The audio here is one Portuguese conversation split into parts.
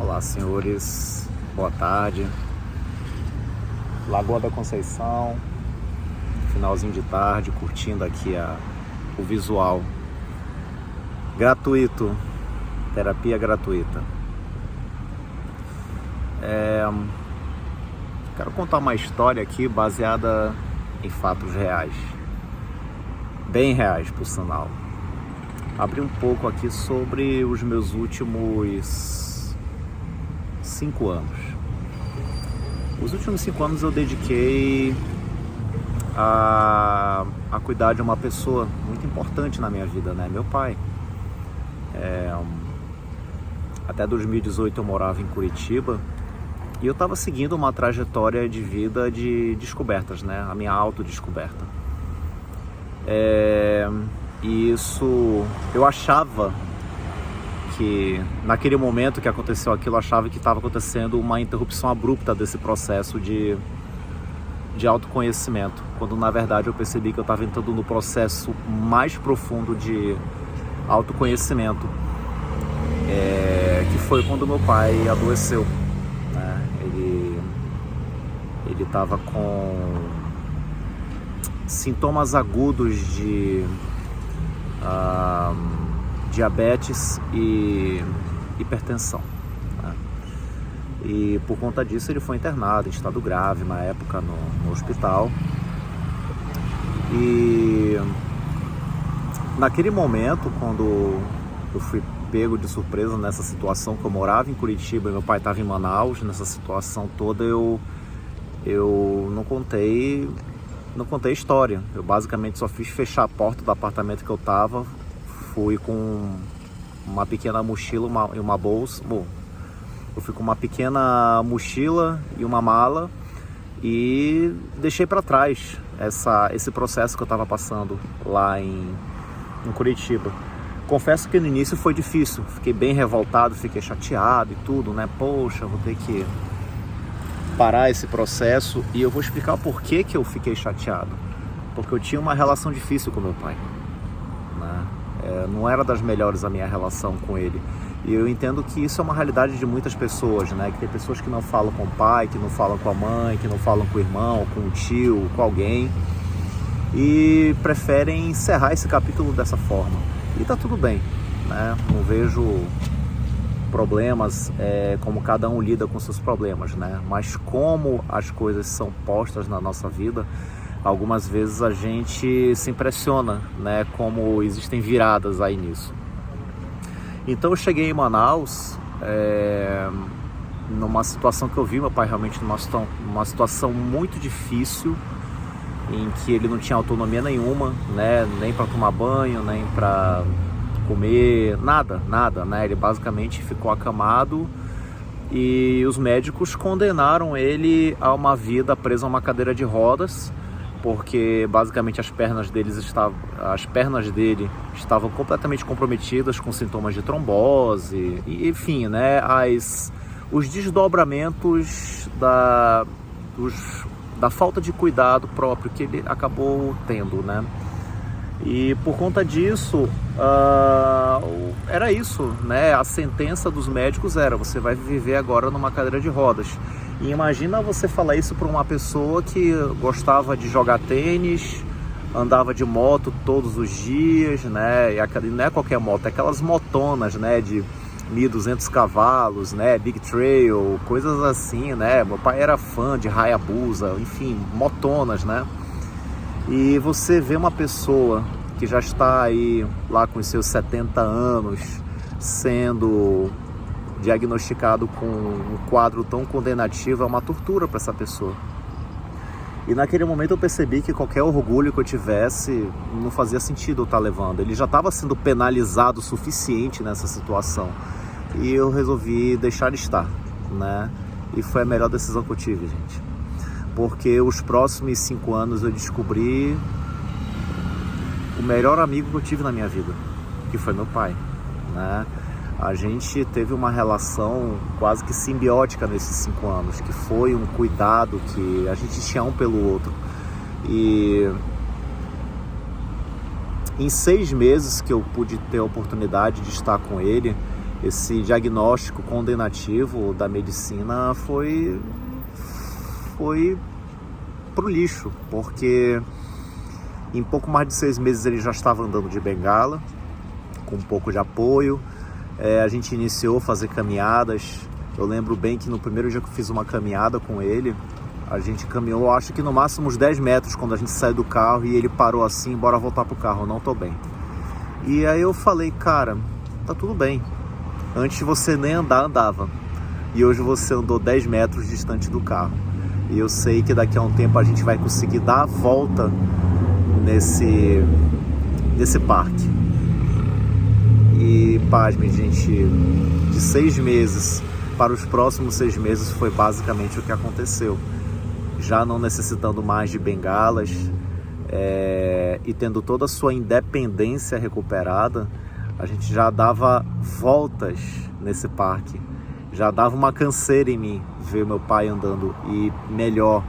Olá, senhores, boa tarde. Lagoa da Conceição, finalzinho de tarde, curtindo aqui o visual. Gratuito, terapia gratuita. Quero contar uma história aqui baseada em fatos reais, bem reais, por sinal. Abrir um pouco aqui sobre os meus últimos 5 anos. Os últimos 5 anos eu dediquei a cuidar de uma pessoa muito importante na minha vida, né? Meu pai. Até 2018 eu morava em Curitiba e eu estava seguindo uma trajetória de vida de descobertas, né? A minha autodescoberta. E isso, eu achava que naquele momento que aconteceu aquilo, eu achava que estava acontecendo uma interrupção abrupta desse processo de autoconhecimento, quando na verdade eu percebi que eu estava entrando no processo mais profundo de autoconhecimento, que foi quando meu pai adoeceu, né? Ele estava com sintomas agudos de diabetes e hipertensão, né? E por conta disso ele foi internado em estado grave na época no hospital. E naquele momento, quando eu fui pego de surpresa nessa situação, que eu morava em Curitiba e meu pai estava em Manaus, nessa situação toda eu não contei história. Eu basicamente só fiz fechar a porta do apartamento que eu estava. Fui com uma pequena mochila e uma bolsa. Bom, eu fui com uma pequena mochila e uma mala e deixei para trás esse processo que eu estava passando lá em Curitiba. Confesso que no início foi difícil, fiquei bem revoltado, fiquei chateado e tudo, né? Poxa, vou ter que parar esse processo, e eu vou explicar por que eu fiquei chateado. Porque eu tinha uma relação difícil com meu pai, né? Não era das melhores a minha relação com ele. E eu entendo que isso é uma realidade de muitas pessoas, né? Que tem pessoas que não falam com o pai, que não falam com a mãe, que não falam com o irmão, com o tio, com alguém, e preferem encerrar esse capítulo dessa forma. E tá tudo bem, né? Não vejo problemas, como cada um lida com seus problemas, né? Mas como as coisas são postas na nossa vida, algumas vezes a gente se impressiona, né? Como existem viradas aí nisso. Então eu cheguei em Manaus, numa situação que eu vi meu pai realmente numa situação muito difícil, em que ele não tinha autonomia nenhuma, né? Nem para tomar banho, nem para comer, nada, né? Ele basicamente ficou acamado e os médicos condenaram ele a uma vida preso a uma cadeira de rodas, porque basicamente as pernas dele estavam completamente comprometidas, com sintomas de trombose, e enfim, né? Os desdobramentos da falta de cuidado próprio que ele acabou tendo, né? E por conta disso, era isso, né? A sentença dos médicos era: você vai viver agora numa cadeira de rodas. E imagina você falar isso para uma pessoa que gostava de jogar tênis, andava de moto todos os dias, né? E não é qualquer moto, é aquelas motonas, né? De 1.200 cavalos, né? Big Trail, coisas assim, né? Meu pai era fã de Hayabusa, enfim, motonas, né? E você vê uma pessoa que já está aí lá com os seus 70 anos sendo diagnosticado com um quadro tão condenativo, é uma tortura para essa pessoa. E naquele momento eu percebi que qualquer orgulho que eu tivesse não fazia sentido eu estar levando. Ele já estava sendo penalizado o suficiente nessa situação. E eu resolvi deixar estar, né? E foi a melhor decisão que eu tive, gente. Porque os próximos 5 anos eu descobri o melhor amigo que eu tive na minha vida, que foi meu pai, né? A gente teve uma relação quase que simbiótica nesses 5 anos, que foi um cuidado que a gente tinha um pelo outro. E em 6 meses que eu pude ter a oportunidade de estar com ele, esse diagnóstico condenativo da medicina foi pro lixo, porque em pouco mais de 6 meses ele já estava andando de bengala, com um pouco de apoio. A gente iniciou a fazer caminhadas. Eu lembro bem que no primeiro dia que eu fiz uma caminhada com ele, a gente caminhou, acho que no máximo uns 10 metros quando a gente saiu do carro, e ele parou assim: bora voltar pro carro, eu não tô bem. E aí eu falei: cara, tá tudo bem. Antes você nem andava, e hoje você andou 10 metros distante do carro. E eu sei que daqui a um tempo a gente vai conseguir dar a volta nesse parque. E pasme, gente, de 6 meses para os próximos 6 meses foi basicamente o que aconteceu. Já não necessitando mais de bengalas, e tendo toda a sua independência recuperada, a gente já dava voltas nesse parque. Já dava uma canseira em mim ver meu pai andando, e melhor,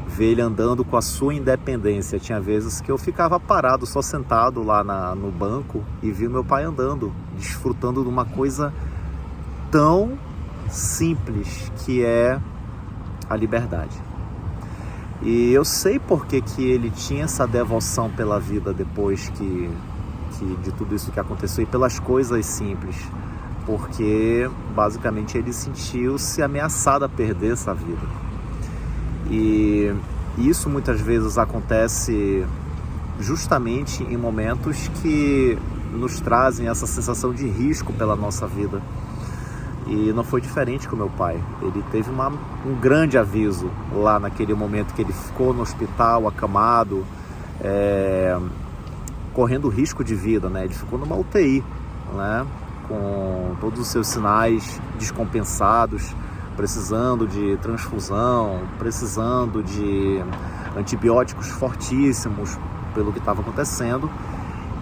ver ele andando com a sua independência. Tinha vezes que eu ficava parado, só sentado lá no banco, e vi meu pai andando, desfrutando de uma coisa tão simples que é a liberdade. E eu sei por que ele tinha essa devoção pela vida depois que de tudo isso que aconteceu, e pelas coisas simples, porque basicamente ele sentiu-se ameaçado a perder essa vida. E isso muitas vezes acontece justamente em momentos que nos trazem essa sensação de risco pela nossa vida. E não foi diferente com meu pai. Ele teve um grande aviso lá naquele momento que ele ficou no hospital, acamado, correndo risco de vida, né? Ele ficou numa UTI, né? Com todos os seus sinais descompensados, precisando de transfusão, precisando de antibióticos fortíssimos pelo que estava acontecendo.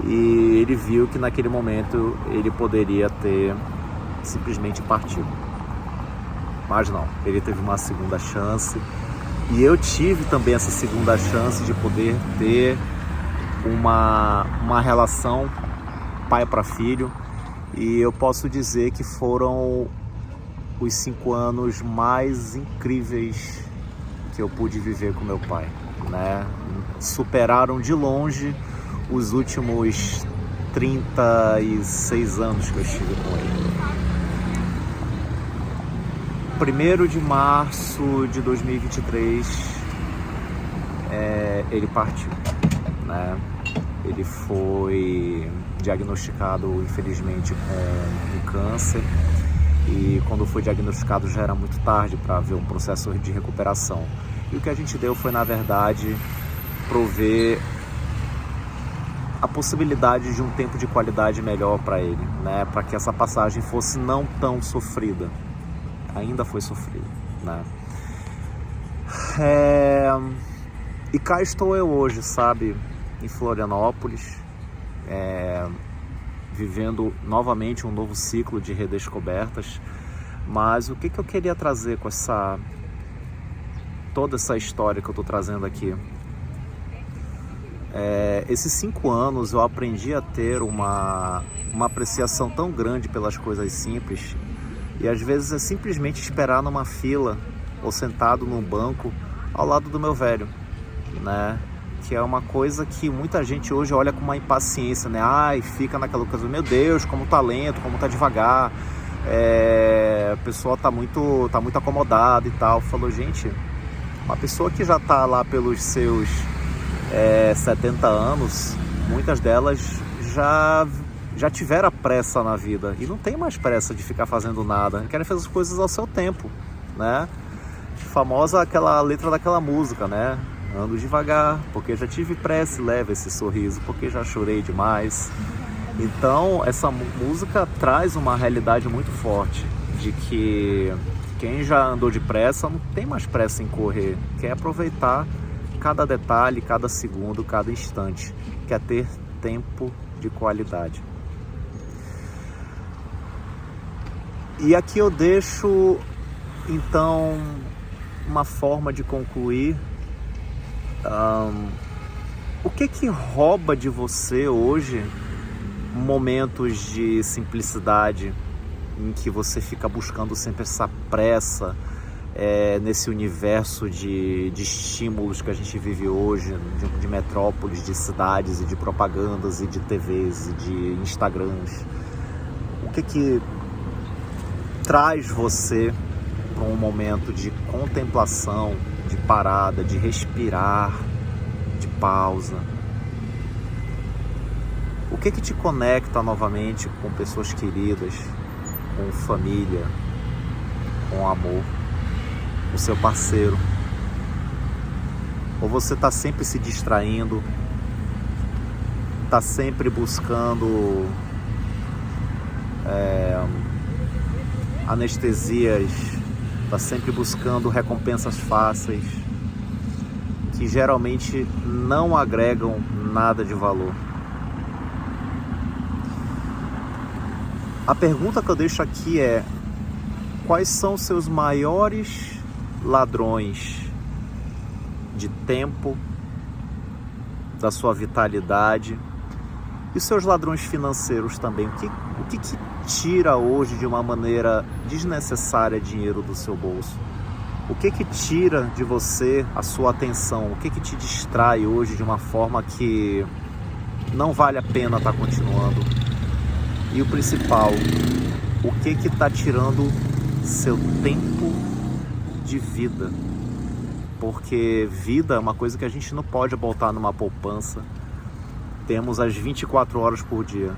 E ele viu que naquele momento ele poderia ter simplesmente partido. Mas não, ele teve uma segunda chance, e eu tive também essa segunda chance de poder ter uma relação pai para filho, e eu posso dizer que foram os 5 anos mais incríveis que eu pude viver com meu pai, né? Superaram de longe os últimos 36 anos que eu estive com ele. 1º de março de 2023, ele partiu, né? Ele foi diagnosticado, infelizmente, com um câncer, e quando foi diagnosticado já era muito tarde para ver um processo de recuperação. E o que a gente deu foi, na verdade, prover a possibilidade de um tempo de qualidade melhor para ele, né? Para que essa passagem fosse não tão sofrida. Ainda foi sofrido, né? E cá estou eu hoje, sabe, em Florianópolis, vivendo novamente um novo ciclo de redescobertas. Mas o que eu queria trazer com toda essa história que eu estou trazendo aqui? Esses 5 anos eu aprendi a ter uma apreciação tão grande pelas coisas simples. E às vezes é simplesmente esperar numa fila ou sentado num banco ao lado do meu velho, né? Que é uma coisa que muita gente hoje olha com uma impaciência, né? Ai, fica naquela coisa: meu Deus, como tá lento, como tá devagar, a pessoa tá muito acomodada e tal. Falou: gente, uma pessoa que já tá lá pelos seus 70 anos, muitas delas já tiveram pressa na vida e não tem mais pressa de ficar fazendo nada, querem fazer as coisas ao seu tempo, né? Famosa aquela letra daquela música, né? Ando devagar, porque já tive pressa, leva esse sorriso, porque já chorei demais. Então, essa música traz uma realidade muito forte de que quem já andou depressa não tem mais pressa em correr, quer aproveitar cada detalhe, cada segundo, cada instante, quer ter tempo de qualidade. E aqui eu deixo, então, uma forma de concluir. O que rouba de você hoje momentos de simplicidade, em que você fica buscando sempre essa pressa, nesse universo de estímulos que a gente vive hoje, de metrópoles, de cidades e de propagandas e de TVs e de Instagrams. O que traz você para um momento de contemplação, de parada, de respirar, de pausa? O que te conecta novamente com pessoas queridas, com família, com amor, o seu parceiro? Ou você está sempre se distraindo, está sempre buscando anestesias, está sempre buscando recompensas fáceis, que geralmente não agregam nada de valor? A pergunta que eu deixo aqui é: quais são os seus maiores ladrões de tempo, da sua vitalidade, e os seus ladrões financeiros também? O que tira hoje de uma maneira desnecessária dinheiro do seu bolso? O que tira de você a sua atenção? O que te distrai hoje de uma forma que não vale a pena estar continuando? E o principal, o que está tirando seu tempo de vida? Porque vida é uma coisa que a gente não pode botar numa poupança. Temos as 24 horas por dia.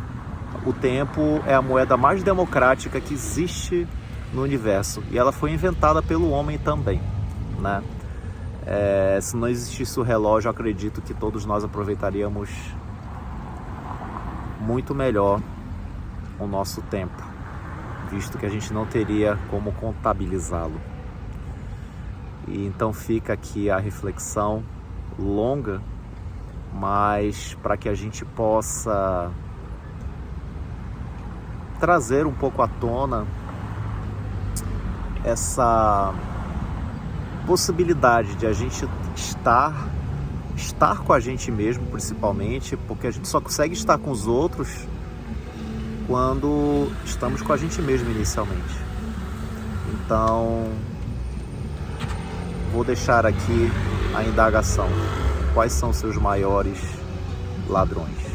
O tempo é a moeda mais democrática que existe no universo. E ela foi inventada pelo homem também, né? Se não existisse o relógio, eu acredito que todos nós aproveitaríamos muito melhor o nosso tempo, visto que a gente não teria como contabilizá-lo. E então fica aqui a reflexão longa, mas para que a gente possa trazer um pouco à tona essa possibilidade de a gente estar com a gente mesmo, principalmente, porque a gente só consegue estar com os outros quando estamos com a gente mesmo inicialmente. Então, vou deixar aqui a indagação: quais são seus maiores ladrões?